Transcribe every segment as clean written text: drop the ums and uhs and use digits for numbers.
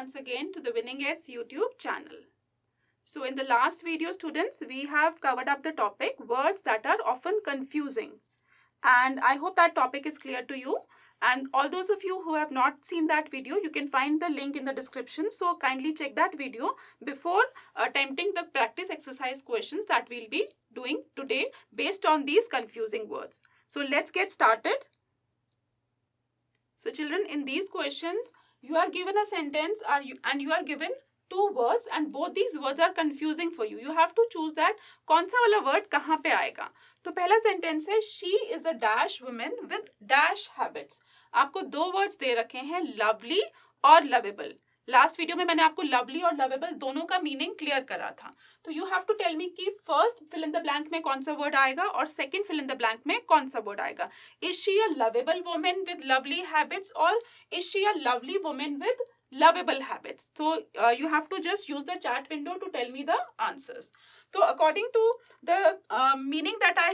once again to the Winning Edge YouTube channel. So in the last video, students, we have covered up the topic words that are often confusing. And I hope that topic is clear to you. And all those of you who have not seen that video, you can find the link in the description. So kindly check that video before attempting the practice exercise questions that we'll be doing today based on these confusing words. So let's get started. So children, in these questions, you are given a sentence and you are given two words and both these words are confusing for you. You have to choose that कौन सा वाला word कहाँ पे आएगा. तो पहला sentence है she is a dash woman with dash habits. आपको दो वर्ड्स दे रखे हैं lovely और lovable. लास्ट वीडियो में मैंने आपको लवली और लवेबल दोनों का मीनिंग क्लियर करा था. तो you have to tell me कि first fill in the blank में कौन सा वर्ड आएगा और second fill in the blank में कौन सा वर्ड आएगा. Is she a lovable woman with lovely habits और is she a lovely woman with lovable habits? So you have to just use the chat window to tell me the answers. So according to the meaning that I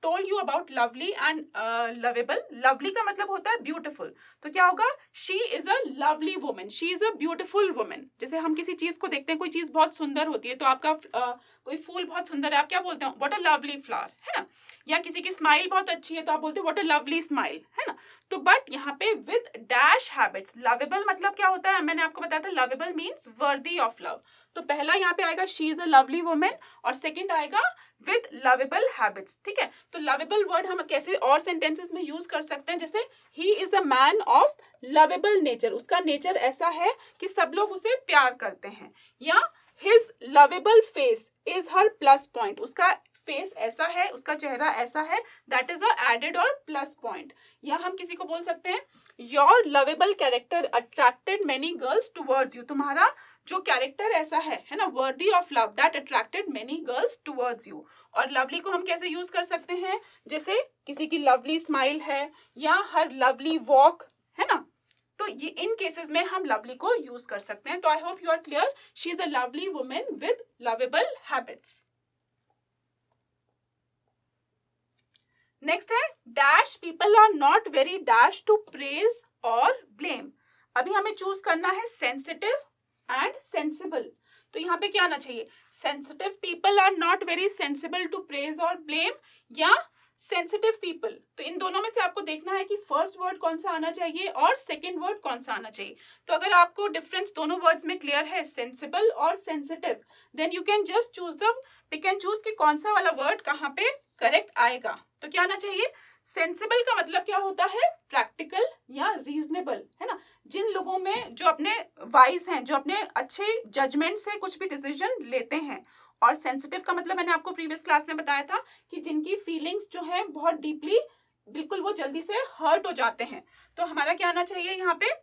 told you about lovely and lovable, lovely का मतलब होता है beautiful. तो क्या होगा? She is a lovely woman. She is a beautiful woman. जैसे हम किसी चीज को देखते हैं, कोई चीज बहुत सुंदर होती है, तो आपका कोई फूल बहुत सुंदर है, आप क्या बोलते हैं? What a lovely flower, है ना? या किसी की स्माइल बहुत अच्छी है तो आप बोलते हैं what a lovely smile, है ना? तो बट यहाँ पे विद डैश हैबिट्स, लवेबल मतलब क्या होता है? मैंने आपको बताया था lovable means worthy of love. तो पहला यहाँ पे आएगा she is a lovely woman और सेकंड आएगा विद लवेबल हैबिट्स. ठीक है, तो लवेबल वर्ड हम कैसे और सेंटेंसेस में यूज कर सकते हैं? जैसे he is a man of lovable nature, उसका नेचर ऐसा है कि सब लोग उसे प्यार करते हैं. या his lovable face is her plus point, उसका फेस ऐसा है, उसका चेहरा ऐसा है, दैट इज अ एडेड और प्लस पॉइंट. या हम किसी को बोल सकते हैं your lovable character attracted many girls towards you, तुम्हारा जो कैरेक्टर ऐसा है ना, worthy of love, that attracted many girls towards you. और लवली को हम कैसे यूज कर सकते हैं? जैसे किसी की लवली स्माइल है या हर लवली वॉक, है ना, तो ये इन केसेस में हम लवली को यूज कर सकते हैं. तो I hope you are clear. She is a lovely woman with lovable habits. Next है dash people are not very dash to praise और ब्लेम. अभी हमें चूज करना है सेंसिटिव एंड सेंसिबल. तो यहाँ पे क्या आना चाहिए? Sensitive people are not very sensible to praise और ब्लेम या सेंसिटिव पीपल. तो इन दोनों में से आपको देखना है कि फर्स्ट वर्ड कौन सा आना चाहिए और सेकंड वर्ड कौन सा आना चाहिए. तो अगर आपको डिफरेंस दोनों वर्ड्स में क्लियर है, सेंसिबल और sensitive, then you can just choose the pick and choose कि कौन सा वाला वर्ड कहाँ पे करेक्ट आएगा. तो क्या आना चाहिए? सेंसिबल का मतलब क्या होता है? प्रैक्टिकल या रीजनेबल, है ना. जिन लोगों में जो अपने वाइज हैं, जो अपने अच्छे जजमेंट से कुछ भी डिसीजन लेते हैं. और सेंसिटिव का मतलब मैंने आपको प्रीवियस क्लास में बताया था कि जिनकी फीलिंग्स जो है बहुत डीपली, बिल्कुल वो जल्दी से हर्ट हो जाते हैं. तो हमारा क्या आना चाहिए यहाँ पे?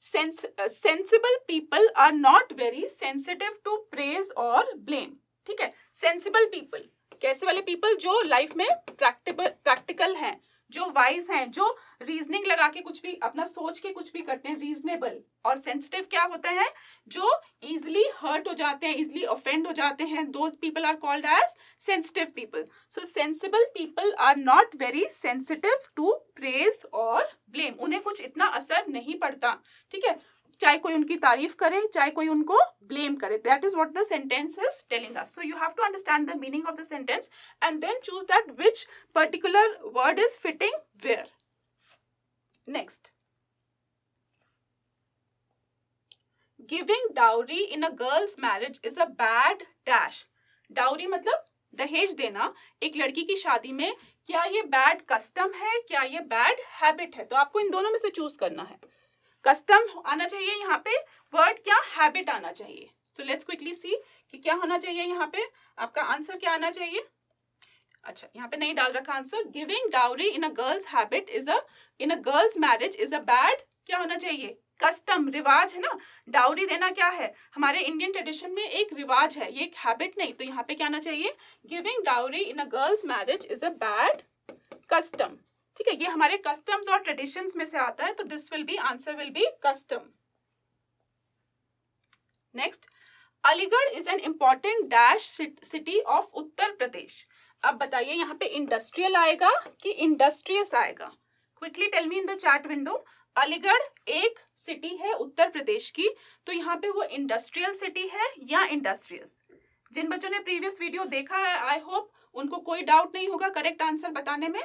Sensible people are not very sensitive to praise और ब्लेम. ठीक है, सेंसिबल पीपल कैसे वाले पीपल? जो लाइफ में प्रैक्टिकल हैं, जो वाइज हैं, जो रीजनिंग लगा के कुछ भी अपना सोच के कुछ भी करते हैं, रीजनेबल. और सेंसिटिव क्या होता है? जो इजिली हर्ट हो जाते हैं, इजिली ऑफेंड हो जाते हैं. Those people are called as sensitive people. So sensible people are not very sensitive to praise और ब्लेम. उन्हें कुछ इतना असर नहीं पड़ता. ठीक है, चाहे कोई उनकी तारीफ करे, चाहे कोई उनको ब्लेम करे. That is what the sentence is telling us. So you have to understand the meaning of the sentence and then choose that which particular word is fitting where. Next, giving dowry in a girl's marriage is a bad dash. Dowry मतलब दहेज देना एक लड़की की शादी में. क्या ये बैड कस्टम है, क्या ये बैड हैबिट है? तो आपको इन दोनों में से चूज करना है. कस्टम आना चाहिए यहाँ पे वर्ड, क्या हैबिट आना चाहिए. सो लेट्स क्विकली सी कि क्या होना चाहिए यहाँ पे. आपका आंसर क्या आना चाहिए? अच्छा, यहाँ पे नहीं डाल रखा answer. Giving dowry in a girls habit in a girl's marriage is a bad, क्या होना चाहिए? कस्टम, रिवाज, है ना. डाउरी देना क्या है? हमारे इंडियन ट्रेडिशन में एक रिवाज है, ये एक हैबिट नहीं. तो यहाँ पे क्या आना चाहिए? Giving dowry in a girl's marriage is a bad custom. ठीक है, ये हमारे कस्टम्स और ट्रेडिशंस में से आता है. तो this will be, answer will be custom. Next, Aligarh is an important dash city of Uttar Pradesh. अब बताइए यहाँ पे इंडस्ट्रियल आएगा कि इंडस्ट्रियस आएगा? Quickly tell me in the chat window. Aligarh एक सिटी है उत्तर प्रदेश की, तो यहाँ पे वो इंडस्ट्रियल सिटी है या इंडस्ट्रियस। जिन बच्चों ने प्रीवियस वीडियो देखा है, आई होप उनको कोई डाउट नहीं होगा करेक्ट आंसर बताने में।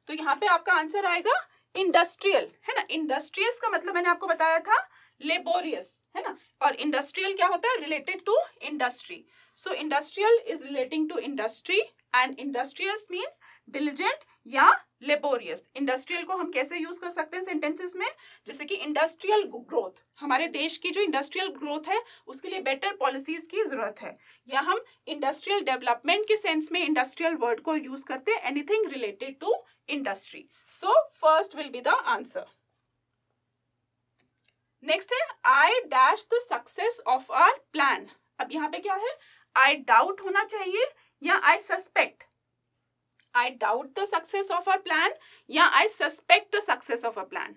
तो यहाँ पे आपका आंसर आएगा इंडस्ट्रियल, है ना। इंडस्ट्रियस का मतलब मैंने आपको बताया था लेबोरियस, है ना, और इंडस्ट्रियल क्या होता है, related to industry. So industrial is relating to industry and industrious means diligent या लेबोरियस। इंडस्ट्रियल को हम कैसे यूज कर सकते हैं सेंटेंसेस में, जैसे कि इंडस्ट्रियल ग्रोथ, हमारे देश की जो इंडस्ट्रियल ग्रोथ है उसके लिए बेटर पॉलिसीज की जरूरत है, या हम इंडस्ट्रियल डेवलपमेंट के सेंस में इंडस्ट्रियल वर्ड को यूज करते हैं, anything related to industry. So first will be the answer. Next है I dash the success of our plan. अब यहाँ पे क्या है, आई डाउट होना चाहिए या आई suspect. I doubt the success of our plan या I suspect the success of our plan.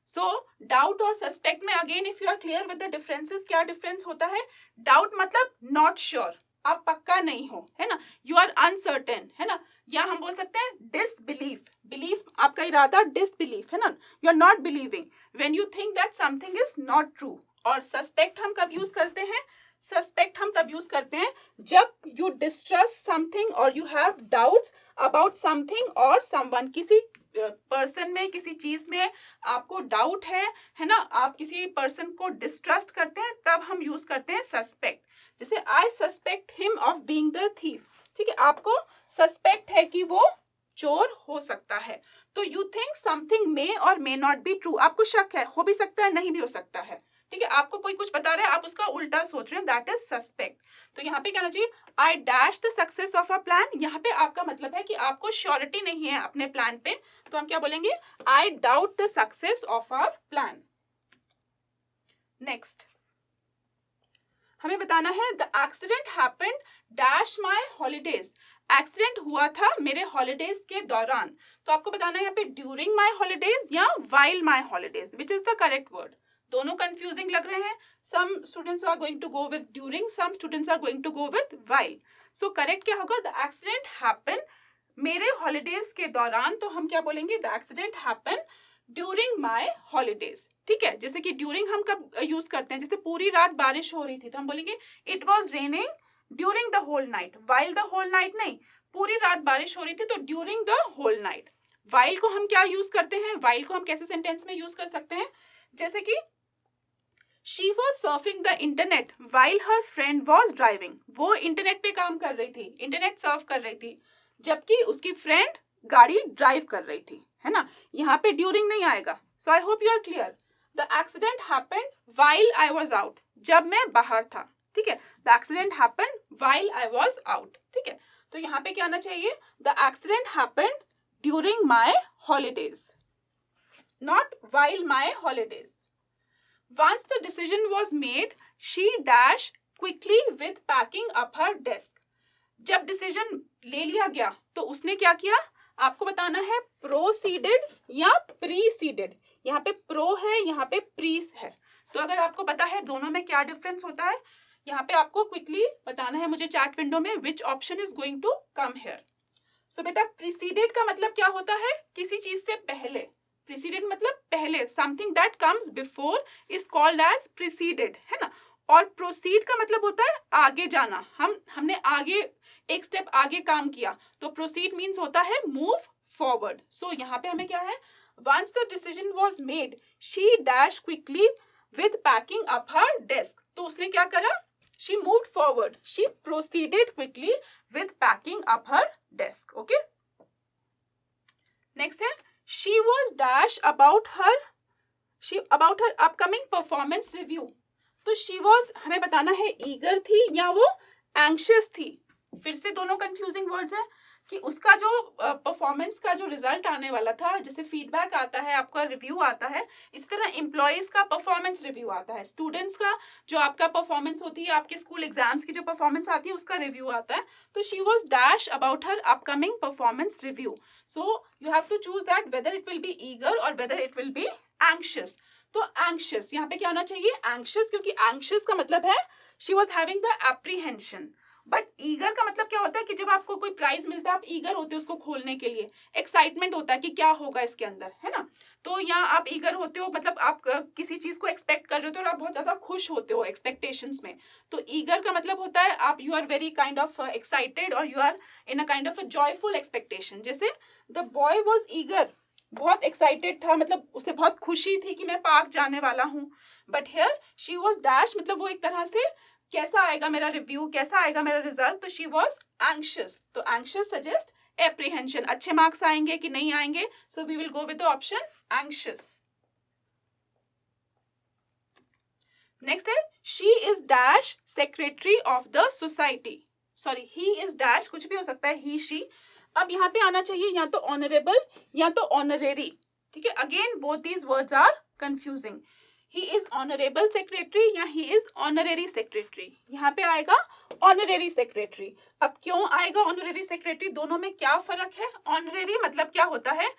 So doubt और suspect में again if you are clear with the differences, क्या difference होता है, doubt मतलब not sure, आप पक्का नहीं हो, है ना, you are uncertain, है ना, या हम बोल सकते हैं disbelief, belief आपका इरादा disbelief, है ना, you are not believing when you think that something is not true। और suspect हम कब यूज करते हैं, सस्पेक्ट हम तब यूज करते हैं जब यू डिस्ट्रस्ट समथिंग और you have doubts about something और समवन, किसी पर्सन में, किसी चीज में आपको डाउट है ना, आप किसी पर्सन को डिस्ट्रस्ट करते हैं, तब हम यूज करते हैं सस्पेक्ट। जैसे आई suspect him of being the thief, ठीक है, आपको सस्पेक्ट है कि वो चोर हो सकता है। तो यू थिंक समथिंग मे और मे नॉट बी ट्रू, आपको शक है, हो भी सकता है नहीं भी हो सकता है, ठीक है, आपको कोई कुछ बता रहा है, आप उसका उल्टा सोच रहे हैं, दैट इज सस्पेक्ट। तो यहाँ पे कहना चाहिए आई dash the success of a plan. यहाँ पे आपका मतलब है कि आपको श्योरिटी नहीं है अपने प्लान पे, तो हम क्या बोलेंगे, I doubt the success of our plan. Next हमें बताना है the accident happened dash my holidays. Accident हुआ था मेरे हॉलीडेज के दौरान, तो आपको बताना है यहाँ पे ड्यूरिंग माई हॉलीडेज या while my holidays, which is the correct word. दोनों कंफ्यूजिंग लग रहे हैं, some students are going to go with during, some students are going to go with while. So correct क्या होगा, द एक्सीडेंट हैपन मेरे holidays के दौरान, तो हम क्या बोलेंगे, the accident happen during my holidays, ठीक है। जैसे कि ड्यूरिंग हम कब यूज करते हैं, जैसे पूरी रात बारिश हो रही थी तो हम बोलेंगे it was raining during the whole night, while the whole night नहीं, पूरी रात बारिश हो रही थी तो during the whole night. While को हम क्या यूज करते हैं, वाइल को हम कैसे सेंटेंस में यूज कर सकते हैं, जैसे कि She was surfing the internet while her friend was driving. वो इंटरनेट पे काम कर रही थी, इंटरनेट सर्फ कर रही थी, जबकि उसकी फ्रेंड गाड़ी ड्राइव कर रही थी, है ना। यहाँ पे ड्यूरिंग नहीं आएगा। So I hope you are clear. The accident happened while I was out, जब मैं बाहर था, ठीक है। The accident happened while I was out, ठीक है। तो यहाँ पे क्या आना चाहिए, the accident happened during my holidays, not while my holidays. Once the decision was made, she dash quickly with packing up her desk. जब डिसीजन ले लिया गया तो उसने क्या किया, आपको बताना है प्रोसीडेड या प्रीसीडेड। यहाँ पे प्रो है, यहाँ पे प्रीस है, तो अगर आपको पता है दोनों में क्या डिफरेंस होता है, यहाँ पे आपको क्विकली बताना है मुझे चैट विंडो में which option is going to come here. So बेटा प्रीसीडेड का मतलब क्या होता है, किसी चीज से पहले, प्रीसीडेड मतलब पहले, something that comes before is called as preceded, है ना। और प्रोसीड का मतलब होता है आगे जाना, हमने आगे एक स्टेप आगे काम किया, तो प्रोसीड मीन्स होता है मूव फॉरवर्ड। सो यहाँ पे हमें क्या है, once the decision was made she dash quickly with packing up her desk, तो उसने क्या करा, she moved forward, she proceeded quickly with packing up her desk. Okay, next है She was dash about her upcoming performance review. तो she was हमें बताना है eager थी या वो anxious थी। फिर से दोनों confusing words है कि उसका जो परफॉर्मेंस का जो रिजल्ट आने वाला था, जैसे फीडबैक आता है, आपका रिव्यू आता है, इस तरह एम्प्लॉयज का परफॉर्मेंस रिव्यू आता है, स्टूडेंट्स का जो आपका परफॉर्मेंस होती है, आपके स्कूल एग्जाम्स की जो परफॉर्मेंस आती है उसका रिव्यू आता है। तो she was dash about her upcoming performance review. So you have to choose that whether it will be eager और whether it will be anxious. तो एंग्शियस यहाँ पे क्या होना चाहिए, एंग्शियस, क्योंकि एंग्शियस का मतलब है she was having the apprehension, but eager का मतलब क्या होता है कि जब आपको कोई प्राइज मिलता है आप ईगर होते हो उसको खोलने के लिए, एक्साइटमेंट होता है कि क्या होगा इसके अंदर, है ना। तो यहाँ आप ईगर होते हो, मतलब आप किसी चीज को एक्सपेक्ट कर रहे हो और आप बहुत ज्यादा खुश होते हो एक्सपेक्टेशंस में। तो ईगर का मतलब होता है आप you are very kind of excited और you are in a kind of a joyful expectation. जैसे द बॉय वॉज ईगर, बहुत एक्साइटेड था, मतलब उसे बहुत खुशी थी कि मैं पार्क जाने वाला हूँ। But here she was dash, मतलब वो एक तरह से कैसा आएगा मेरा रिव्यू, कैसा आएगा मेरा रिजल्ट, तो शी वॉज एंग्शियस। तो एंग्शियस सजेस्ट एप्रीहेंशन, अच्छे मार्क्स आएंगे कि नहीं आएंगे, so we will go with the option anxious. Next है she is dash secretary of the society, sorry he is dash, कुछ भी हो सकता है, ही शी। अब यहाँ पे आना चाहिए या तो ऑनरेबल या तो ऑनरेरी, ठीक है। Again both these words are confusing. He is honourable secretary या ही इज ऑनरेरी सेक्रेटरी, यहाँ पे आएगा ऑनरेरी सेक्रेटरी। अब क्यों आएगा ऑनरेरी सेक्रेटरी, दोनों में क्या फर्क है। ऑनरेरी मतलब क्या होता है,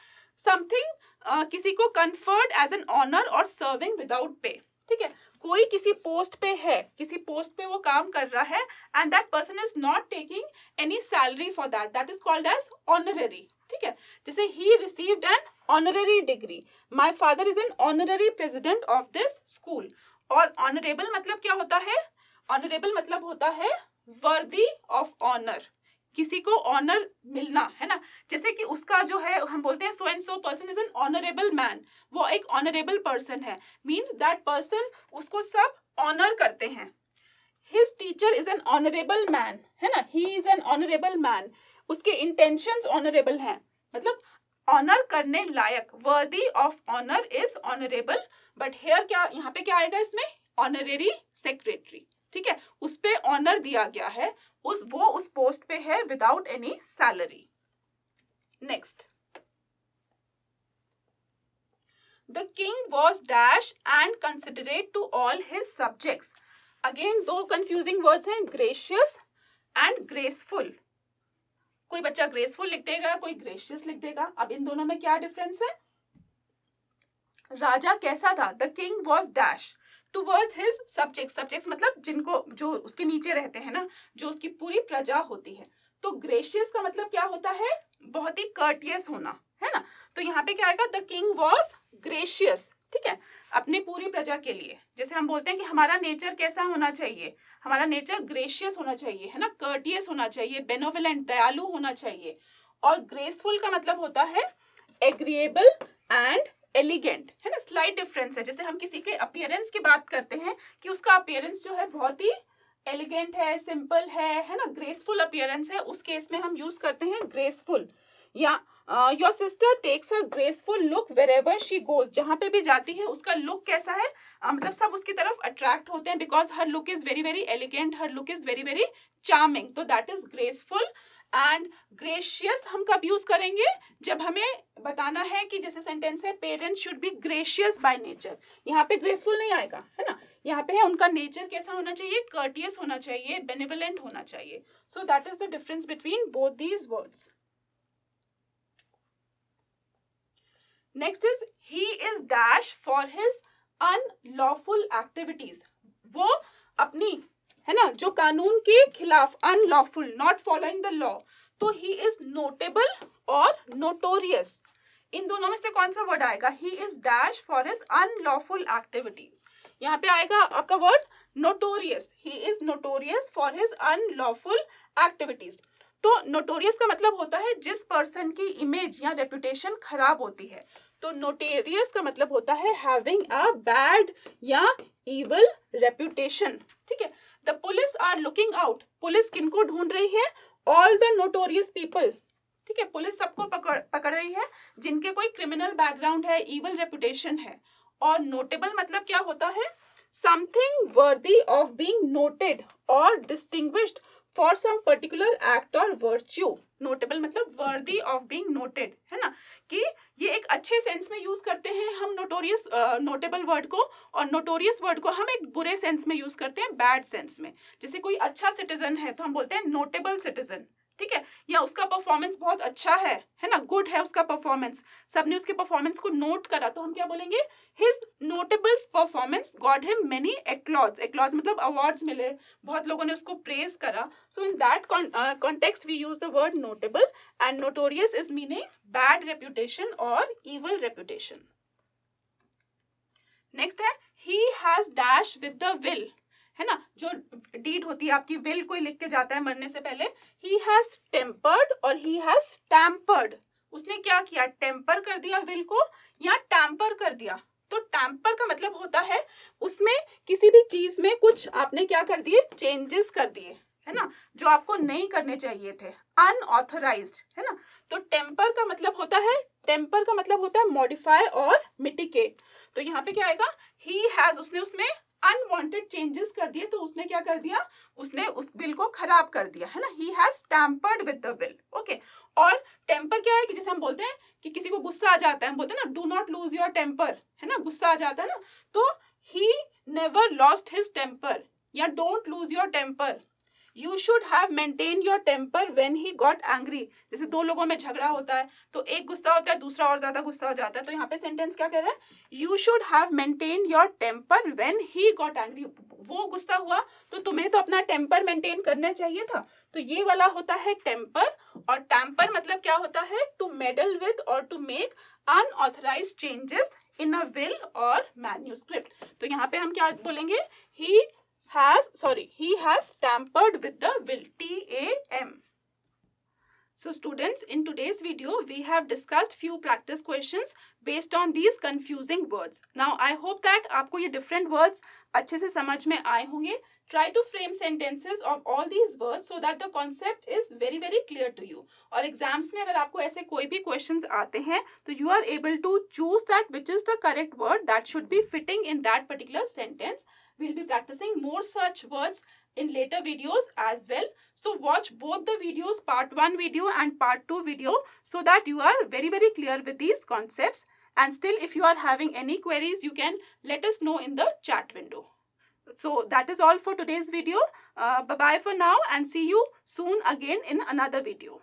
समथिंग किसी को कन्फर्ड एज एन ऑनर और सर्विंग विदाउट पे, ठीक है। कोई किसी पोस्ट पे है, किसी पोस्ट पे वो काम कर रहा है and that person is not taking any salary for that, that is called as honorary, ठीक है। जैसे he received an honorary degree, my father is an honorary president of this school. और ऑनरेबल मतलब क्या होता है, ऑनरेबल मतलब होता है वर्दी ऑफ ऑनर, किसी को ऑनर मिलना, है ना। जैसे कि उसका जो है हम बोलते हैं so and so person is an honourable man, वो एक ऑनरेबल पर्सन है, मीन्स दैट पर्सन, उसको सब ऑनर करते हैं। His teacher is an honourable man, है ना, he is an honourable man, उसके इंटेंशंस ऑनरेबल हैं, मतलब ऑनर करने लायक, worthy of honour is honourable. But here क्या, यहाँ पे क्या आएगा इसमें, ऑनरेरी सेक्रेटरी, ठीक है। उस पे ऑनर दिया गया है, वो उस पोस्ट पे है without any salary. Next, the king was dash and considerate to all his subjects. Again दो कंफ्यूजिंग वर्ड्स हैं, ग्रेशियस एंड ग्रेसफुल। कोई बच्चा ग्रेसफुल लिख देगा, कोई ग्रेशियस लिख देगा। अब इन दोनों में क्या डिफरेंस है। राजा कैसा था, the king was dash towards his subject, subjects मतलब जिनको, जो उसके नीचे रहते हैं ना, जो उसकी पूरी प्रजा होती है। तो ग्रेशियस का मतलब क्या होता है, बहुत ही कर्टियस होना, है ना। तो यहाँ पे क्या आएगा, द किंग वॉज ग्रेशियस, ठीक है, अपनी पूरी प्रजा के लिए। जैसे हम बोलते हैं कि हमारा नेचर कैसा होना चाहिए, हमारा नेचर ग्रेशियस होना चाहिए, है ना, कर्टियस होना चाहिए, बेनोवलेंट, दयालु होना चाहिए। और ग्रेसफुल का मतलब होता है एग्रीएबल एंड एलिगेंट, है ना, स्लाइट डिफरेंस है। जैसे हम किसी के अपीयरेंस की बात करते हैं कि उसका अपीयरेंस जो है बहुत ही एलिगेंट है, सिंपल है ना, ग्रेसफुल अपीयरेंस है, उस केस में हम यूज करते हैं ग्रेसफुल। या your sister takes a graceful look wherever she goes, जहां पे भी जाती है उसका लुक कैसा है, मतलब सब उसकी तरफ अट्रैक्ट होते हैं, because her look is very very elegant, her look is very very charming, तो that is graceful. And gracious हम कब यूज करेंगे, जब हमें बताना है कि जैसे सेंटेंस है parents should be gracious by nature, यहाँ पे ग्रेसफुल नहीं आएगा, है ना, यहाँ पे है उनका नेचर कैसा होना चाहिए, कर्टियस होना चाहिए, बेनिवलेंट होना चाहिए। So that is the difference between both these words. Next is he is dash for his unlawful activities, वो अपनी, है ना, जो कानून के खिलाफ, unlawful, not following the law, तो ही इज नोटेबल और नोटोरियस। इन दोनों में से कौन सा वर्ड आएगा, ही is dash for his unlawful activities, यहाँ पे आएगा आपका word notorious, he is notorious for his unlawful activities. तो नोटोरियस का मतलब होता है जिस पर्सन की इमेज या रेपुटेशन खराब होती है, तो नोटेरियस का मतलब होता है हैविंग अ बैड या इविल रेपुटेशन, ठीक है। The police are looking out, police किनको ढूंढ रही है, ऑल द नोटोरियस पीपल, ठीक है, पुलिस सबको पकड़ रही है जिनके कोई क्रिमिनल बैकग्राउंड है, इविल रेपुटेशन है। और नोटेबल मतलब क्या होता है, something worthy of being noted और distinguished for some particular act और वर्च्यू। नोटेबल मतलब वर्दी ऑफ बीइंग नोटेड, है ना, कि ये एक अच्छे सेंस में यूज करते हैं हम नोटोरियस, नोटेबल वर्ड को, और नोटोरियस वर्ड को हम एक बुरे सेंस में यूज करते हैं, बैड सेंस में। जैसे कोई अच्छा सिटीजन है तो हम बोलते हैं नोटेबल सिटीजन, ठीक है, या उसका परफॉर्मेंस बहुत अच्छा है ना, गुड है उसका परफॉर्मेंस, सबने उसके परफॉर्मेंस को नोट करा, तो हम क्या बोलेंगे, his notable performance got him many accolades, accolades मतलब अवार्ड्स मिले, बहुत लोगों ने उसको प्रेज करा, so in that context we use the word notable, and notorious is meaning bad reputation और इविल रेप्यूटेशन। नेक्स्ट है he has dash with the will, है ना, जो डीड होती है आपकी, विल कोई लिख के जाता है मरने से पहले, ही हैज टेम्पर्ड और ही हैज टैम्पर्ड, उसने क्या किया, टेम्पर कर दिया विल को या टैम्पर कर दिया। तो टैम्पर का मतलब होता है उसमें किसी भी चीज में कुछ आपने क्या कर दिए, चेंजेस कर दिए, है ना, जो आपको नहीं करने चाहिए थे, अनऑथराइज्ड, है ना। तो टेम्पर का मतलब होता है, टेम्पर का मतलब होता है मॉडिफाई और मिटिगेट। तो यहाँ पे क्या आएगा, ही हैज, उसने उसमें अनवांटेड चेंजेस कर दिए, तो उसने क्या कर दिया, उसने उस बिल को खराब कर दिया, है ना, he has tampered with the bill. Okay, और टेम्पर क्या है कि जैसे हम बोलते हैं कि किसी को गुस्सा आ जाता है, हम बोलते हैं ना, do not lose your temper, है ना, गुस्सा आ जाता है ना, तो he never lost his temper या don't lose your temper, you should have maintain your temper when he got angry. जैसे दो लोगों में झगड़ा होता है तो एक गुस्सा होता है, दूसरा और ज्यादा गुस्सा हो जाता है, तो यहाँ पे सेंटेंस क्या कह रहा है, you should have maintain your temper when he got angry, वो गुस्सा हुआ तो तुम्हें तो अपना टेम्पर मेंटेन करना चाहिए था। तो ये वाला होता है टेम्पर, और टैम्पर मतलब क्या होता है, टू मेडल विद और to make unauthorised changes in a will और मैन्यूस्क्रिप्ट। तो यहाँ पे हम क्या बोलेंगे, he has tampered with the will, TAM. So students, in today's video we have discussed few practice questions based on these confusing words. Now I hope that आपको ये different words अच्छे से समझ में आए होंगे। Try to frame sentences of all these words so that the concept is very very clear to you. और exams में अगर आपको ऐसे कोई भी questions आते हैं तो you are able to choose that which is the correct word that should be fitting in that particular sentence. We'll be practicing more such words in later videos as well. So watch both the videos, part 1 video and part 2 video, so that you are very very clear with these concepts. And still, if you are having any queries, you can let us know in the chat window. So that is all for today's video. Bye bye for now, and see you soon again in another video.